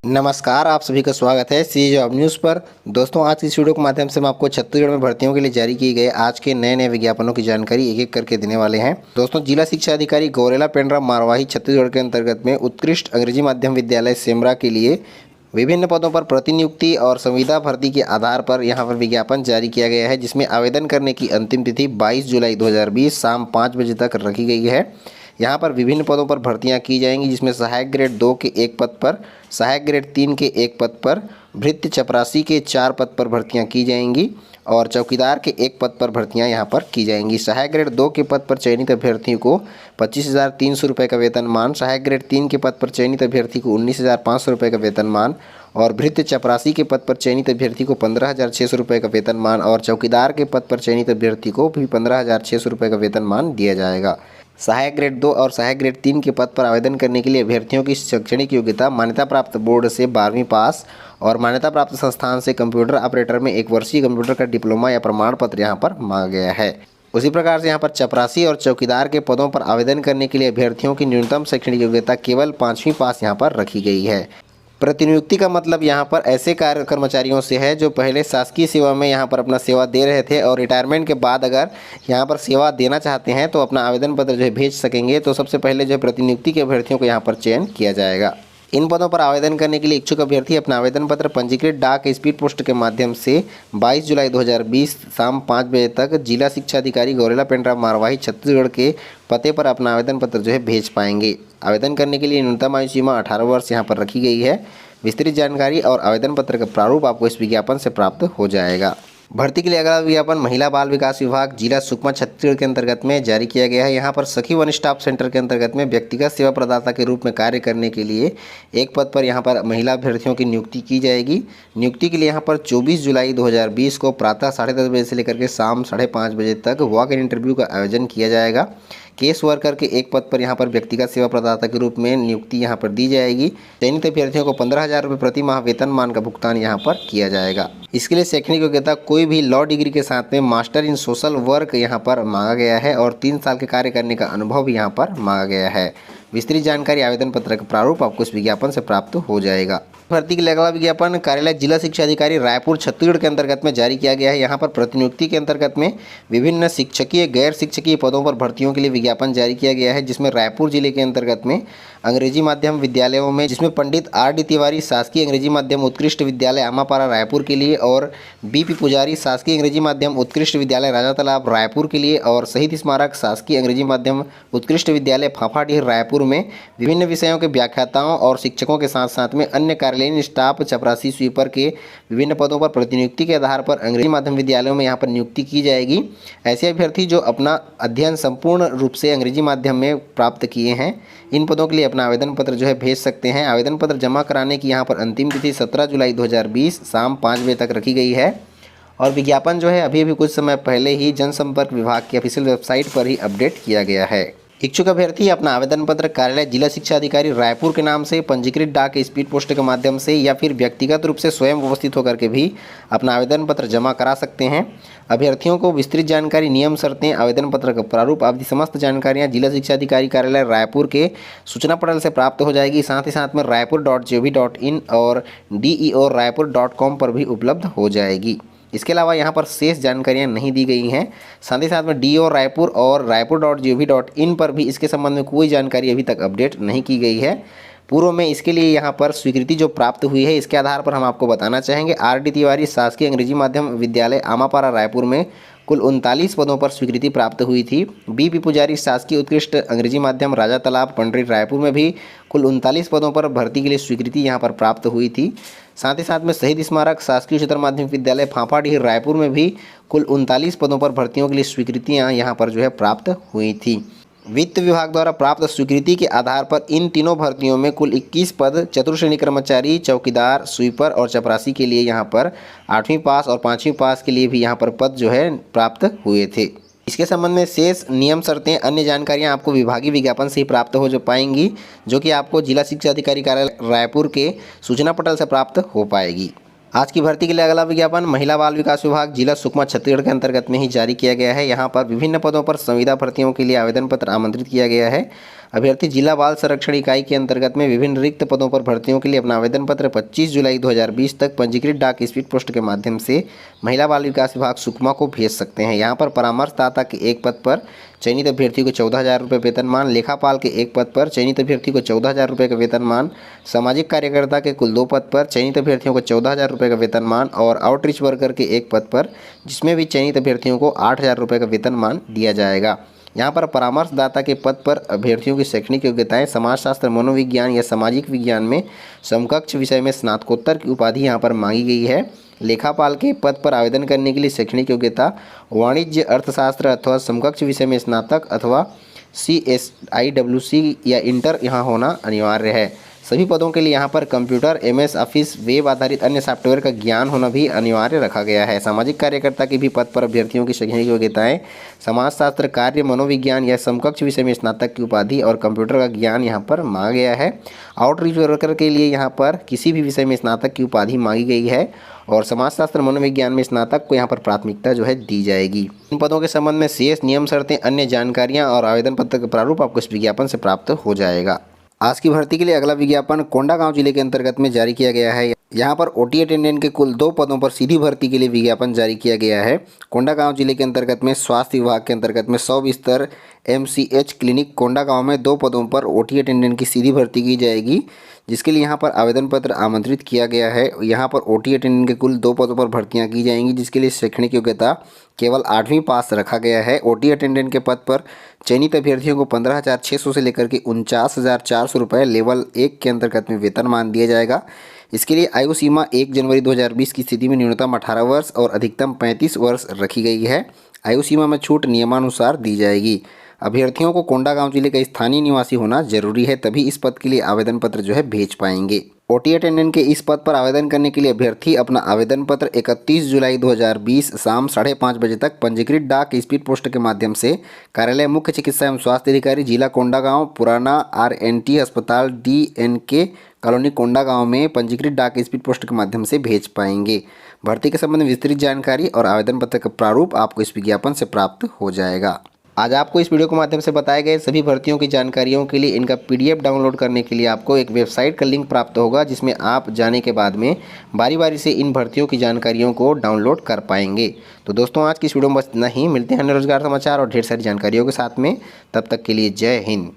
नमस्कार, आप सभी का स्वागत है सी जॉब न्यूज़ पर। दोस्तों, आज की इस वीडियो के माध्यम से हम आपको छत्तीसगढ़ में भर्तियों के लिए जारी किए गए आज के नए विज्ञापनों की जानकारी एक एक करके देने वाले हैं। दोस्तों, जिला शिक्षा अधिकारी गौरेला पेंड्रा मारवाही छत्तीसगढ़ के अंतर्गत में उत्कृष्ट अंग्रेजी माध्यम विद्यालय सेमरा के लिए विभिन्न पदों पर प्रतिनियुक्ति और संविदा भर्ती के आधार पर यहाँ पर विज्ञापन जारी किया गया है, जिसमें आवेदन करने की अंतिम तिथि 22 जुलाई 2020 शाम 5 बजे तक रखी गई है। यहाँ पर विभिन्न पदों पर भर्तियां की जाएंगी, जिसमें सहायक ग्रेड 2 के एक पद पर, सहायक ग्रेड 3 के एक पद पर, भृत्य चपरासी के 4 पद पर भर्तियां की जाएंगी और चौकीदार के एक पद पर भर्तियां यहाँ पर की जाएंगी। सहायक ग्रेड 2 के पद पर चयनित अभ्यर्थियों को 25,300 रुपये का वेतनमान, सहायक ग्रेड 3 के पद पर चयनित अभ्यर्थी को 19,500 रुपये का वेतनमान और भृत्य चपरासी के पद पर चयनित अभ्यर्थी को 15,600 रुपये का वेतनमान और चौकीदार के पद पर चयनित अभ्यर्थी को भी 15,600 रुपये का वेतनमान दिया जाएगा। सहायक ग्रेड 2 और सहायक ग्रेड 3 के पद पर आवेदन करने के लिए अभ्यर्थियों की शैक्षणिक योग्यता मान्यता प्राप्त बोर्ड से 12वीं पास और मान्यता प्राप्त संस्थान से कंप्यूटर ऑपरेटर में 1 वर्षीय कंप्यूटर का डिप्लोमा या प्रमाण पत्र यहाँ पर मांगा गया है। उसी प्रकार से यहाँ पर चपरासी और चौकीदार के पदों पर आवेदन करने के लिए अभ्यर्थियों की न्यूनतम शैक्षणिक योग्यता केवल 5वीं पास यहाँ पर रखी गई है। प्रतिनियुक्ति का मतलब यहाँ पर ऐसे कार्य कर्मचारियों से है जो पहले शासकीय सेवा में यहाँ पर अपना सेवा दे रहे थे और रिटायरमेंट के बाद अगर यहाँ पर सेवा देना चाहते हैं तो अपना आवेदन पत्र जो है भेज सकेंगे। तो सबसे पहले जो है प्रतिनियुक्ति के अभ्यर्थियों को यहाँ पर चयन किया जाएगा। इन पदों पर आवेदन करने के लिए इच्छुक अभ्यर्थी अपना आवेदन पत्र पंजीकृत डाक स्पीड पोस्ट के माध्यम से 22 जुलाई 2020 शाम 5 बजे तक जिला शिक्षा अधिकारी गौरेला पेंड्रा मारवाही छत्तीसगढ़ के पते पर अपना आवेदन पत्र जो है भेज पाएंगे। आवेदन करने के लिए न्यूनतम आयु सीमा 18 वर्ष यहाँ पर रखी गई है। विस्तृत जानकारी और आवेदन पत्र का प्रारूप आपको इस विज्ञापन से प्राप्त हो जाएगा। भर्ती के लिए अगला विज्ञापन महिला बाल विकास विभाग जिला सुकमा छत्तीसगढ़ के अंतर्गत में जारी किया गया है। यहाँ पर सखी वन स्टॉप सेंटर के अंतर्गत में व्यक्तिगत सेवा प्रदाता के रूप में कार्य करने के लिए एक पद पर यहाँ पर महिला अभ्यर्थियों की नियुक्ति की जाएगी। नियुक्ति के लिए यहाँ पर 24 जुलाई 2020 को प्रातः 10:30 बजे से लेकर के शाम 5:30 बजे तक वॉक इन इंटरव्यू का आयोजन किया जाएगा। केस वर्कर के एक पद पर यहाँ पर व्यक्तिगत सेवा प्रदाता के रूप में नियुक्ति यहाँ पर दी जाएगी। चयनित अभ्यर्थियों को 15,000 रुपये प्रति माह वेतनमान का भुगतान यहाँ पर किया जाएगा। इसके लिए शैक्षणिक योग्यता कोई भी लॉ डिग्री के साथ में मास्टर इन सोशल वर्क यहाँ पर मांगा गया है और 3 साल के कार्य करने का अनुभव भी यहाँ पर मांगा गया है। विस्तृत जानकारी आवेदन पत्र का प्रारूप आपको इस विज्ञापन से प्राप्त हो जाएगा। भर्ती के लिए अगला विज्ञापन कार्यालय जिला शिक्षा अधिकारी रायपुर छत्तीसगढ़ के अंतर्गत में जारी किया गया है। यहाँ पर प्रतिनियुक्ति के अंतर्गत में विभिन्न शिक्षकीय गैर शिक्षकीय पदों पर भर्तियों के लिए विज्ञापन जारी किया गया है, जिसमें रायपुर जिले के अंतर्गत में अंग्रेजी माध्यम विद्यालयों में जिसमें पंडित R.D. तिवारी शासकीय अंग्रेजी माध्यम उत्कृष्ट विद्यालय आमापारा रायपुर के लिए और B.P. पुजारी शासकीय अंग्रेजी माध्यम उत्कृष्ट विद्यालय राजा तालाब रायपुर के लिए और शहीद स्मारक शासकीय अंग्रेजी माध्यम उत्कृष्ट विद्यालय फाफाडीह रायपुर में विभिन्न विषयों के व्याख्याताओं और शिक्षकों के साथ साथ में अन्य कार्यालयीन स्टाफ चपरासी स्वीपर के विभिन्न पदों पर प्रतिनियुक्ति के आधार पर अंग्रेजी माध्यम विद्यालयों में यहाँ पर नियुक्ति की जाएगी। ऐसे अभ्यर्थी जो अपना अध्ययन संपूर्ण रूप से अंग्रेजी माध्यम में प्राप्त किए हैं, इन पदों के लिए अपना आवेदन पत्र जो है भेज सकते हैं। आवेदन पत्र जमा कराने की यहाँ पर अंतिम तिथि 17 जुलाई 2020 शाम 5 बजे तक रखी गई है और विज्ञापन जो है अभी कुछ समय पहले ही जनसंपर्क विभाग की ऑफिशियल वेबसाइट पर ही अपडेट किया गया है। इच्छुक अभ्यर्थी अपना आवेदन पत्र कार्यालय जिला शिक्षा अधिकारी रायपुर के नाम से पंजीकृत डाक स्पीड पोस्ट के माध्यम से या फिर व्यक्तिगत रूप से स्वयं उपस्थित होकर के भी अपना आवेदन पत्र जमा करा सकते हैं। अभ्यर्थियों को विस्तृत जानकारी, नियम, शर्तें, आवेदन पत्र का प्रारूप आदि समस्त जानकारियां जिला शिक्षा अधिकारी कार्यालय रायपुर के सूचना पटल से प्राप्त हो जाएगी। साथ ही साथ में raipur.gov.in और deo.raipur.com पर भी उपलब्ध हो जाएगी। इसके अलावा यहाँ पर शेष जानकारियाँ नहीं दी गई हैं। साथ ही साथ में DO रायपुर और raipur.gov.in पर भी इसके संबंध में कोई जानकारी अभी तक अपडेट नहीं की गई है। पूर्व में इसके लिए यहाँ पर स्वीकृति जो प्राप्त हुई है, इसके आधार पर हम आपको बताना चाहेंगे। R.D. तिवारी शासकीय अंग्रेजी माध्यम विद्यालय आमापारा रायपुर में कुल 39 पदों पर स्वीकृति प्राप्त हुई थी। B.P. पुजारी शासकीय उत्कृष्ट अंग्रेजी माध्यम राजा तालाब पंडित रायपुर में भी कुल 39 पदों पर भर्ती के लिए स्वीकृति यहाँ पर प्राप्त हुई थी। साथ ही साथ में शहीद स्मारक शासकीय उच्चतर माध्यमिक विद्यालय फाफाडीह रायपुर में भी कुल 39 पदों पर भर्तियों के लिए स्वीकृतियाँ यहाँ पर जो है प्राप्त हुई थी। वित्त विभाग द्वारा प्राप्त स्वीकृति के आधार पर इन तीनों भर्तियों में कुल 21 पद चतुर्श्रेणी कर्मचारी, चौकीदार, स्वीपर और चपरासी के लिए यहाँ पर 8वीं पास और 5वीं पास के लिए भी यहाँ पर पद जो है प्राप्त हुए थे। इसके संबंध में शेष नियम, शर्तें, अन्य जानकारियाँ आपको विभागीय विज्ञापन से ही प्राप्त हो जो पाएंगी, जो कि आपको जिला शिक्षा अधिकारी कार्यालय रायपुर के सूचना पटल से प्राप्त हो पाएगी। आज की भर्ती के लिए अगला विज्ञापन महिला बाल विकास विभाग जिला सुकमा छत्तीसगढ़ के अंतर्गत में ही जारी किया गया है। यहाँ पर विभिन्न पदों पर संविदा भर्तियों के लिए आवेदन पत्र आमंत्रित किया गया है। अभ्यर्थी जिला बाल संरक्षण इकाई के अंतर्गत में विभिन्न रिक्त पदों पर भर्तियों के लिए अपना आवेदन पत्र 25 जुलाई 2020 तक पंजीकृत डाक स्पीड पोस्ट के माध्यम से महिला बाल विकास विभाग सुकमा को भेज सकते हैं। यहाँ पर परामर्शदाता के एक पद पर चयनित अभ्यर्थी को 14,000 रुपये वेतनमान, लेखापाल के एक पद पर चयनित अभ्यर्थी को 14,000 रुपये का वेतनमान, सामाजिक कार्यकर्ता के कुल 2 पद पर चयनित अभ्यर्थियों को 14,000 रुपये का वेतनमान और आउटरीच वर्कर के एक पद पर जिसमें भी चयनित अभ्यर्थियों को 8,000 रुपये का वेतनमान दिया जाएगा। यहाँ पर परामर्शदाता के पद पर अभ्यर्थियों की शैक्षणिक योग्यताएं समाजशास्त्र, मनोविज्ञान या सामाजिक विज्ञान में समकक्ष विषय में स्नातकोत्तर की उपाधि यहाँ पर मांगी गई है। लेखापाल के पद पर आवेदन करने के लिए शैक्षणिक योग्यता वाणिज्य, अर्थशास्त्र अथवा समकक्ष विषय में स्नातक अथवा CSIWC या इंटर यहाँ होना अनिवार्य है। सभी पदों के लिए यहाँ पर कंप्यूटर, MS ऑफिस, वेब आधारित अन्य सॉफ्टवेयर का ज्ञान होना भी अनिवार्य रखा गया है। सामाजिक कार्यकर्ता के भी पद पर अभ्यर्थियों की शैक्षणिक योग्यताएं समाजशास्त्र, कार्य, मनोविज्ञान या समकक्ष विषय में स्नातक की उपाधि और कंप्यूटर का ज्ञान यहाँ पर मांगा गया है। आउटरीच वर्कर के लिए यहाँ पर किसी भी विषय में स्नातक की उपाधि मांगी गई है और समाजशास्त्र, मनोविज्ञान में स्नातक को यहाँ पर प्राथमिकता जो है दी जाएगी। इन पदों के संबंध में शेष नियम, शर्तें, अन्य जानकारियाँ और आवेदन पत्र का प्रारूप आपको इस विज्ञापन से प्राप्त हो जाएगा। आज की भर्ती के लिए अगला विज्ञापन कोंडागांव जिले के अंतर्गत में जारी किया गया है। यहाँ पर OT अटेंडेंट के कुल 2 पदों पर सीधी भर्ती के लिए विज्ञापन जारी किया गया है। कोंडागांव जिले के अंतर्गत में स्वास्थ्य विभाग के अंतर्गत में 100 बिस्तर MCH क्लिनिक कोंडागांव में 2 पदों पर OT अटेंडेंट की सीधी भर्ती की जाएगी, जिसके लिए यहाँ पर आवेदन पत्र आमंत्रित किया गया है। यहाँ पर OT अटेंडेंट के कुल 2 पदों पर भर्तियाँ की जाएंगी, जिसके लिए शैक्षणिक योग्यता केवल 8वीं पास रखा गया है। OT अटेंडेंट के पद पर चयनित अभ्यर्थियों को 15,600 से लेकर के 49,400 रुपये लेवल 1 के अंतर्गत में वेतनमान दिया जाएगा। इसके लिए आयु सीमा 1 जनवरी 2020 की स्थिति में न्यूनतम 18 वर्ष और अधिकतम 35 वर्ष रखी गई है। आयु सीमा में छूट नियमानुसार दी जाएगी। अभ्यर्थियों को कोंडागांव जिले का स्थानीय निवासी होना जरूरी है, तभी इस पद के लिए आवेदन पत्र जो है भेज पाएंगे। OT अटेंडेंट के इस पद पर आवेदन करने के लिए अभ्यर्थी अपना आवेदन पत्र 31 जुलाई 2020 शाम 5:30 बजे तक पंजीकृत डाक स्पीड पोस्ट के माध्यम से कार्यालय मुख्य चिकित्सा एवं स्वास्थ्य अधिकारी जिला कोंडागांव, पुराना RNT अस्पताल DNK कॉलोनी कोंडागांव में पंजीकृत डाक स्पीड पोस्ट के माध्यम से भेज पाएंगे। भर्ती के संबंध में विस्तृत जानकारी और आवेदन पत्र का प्रारूप आपको इस विज्ञापन से प्राप्त हो जाएगा। आज आपको इस वीडियो के माध्यम से बताए गए सभी भर्तियों की जानकारियों के लिए इनका PDF डाउनलोड करने के लिए आपको एक वेबसाइट का लिंक प्राप्त होगा, जिसमें आप जाने के बाद में बारी बारी से इन भर्तियों की जानकारियों को डाउनलोड कर पाएंगे। तो दोस्तों, आज की इस वीडियो में बस इतना ही। मिलते हैं अन्य रोजगार समाचार और ढेर सारी जानकारियों के साथ में। तब तक के लिए जय हिंद।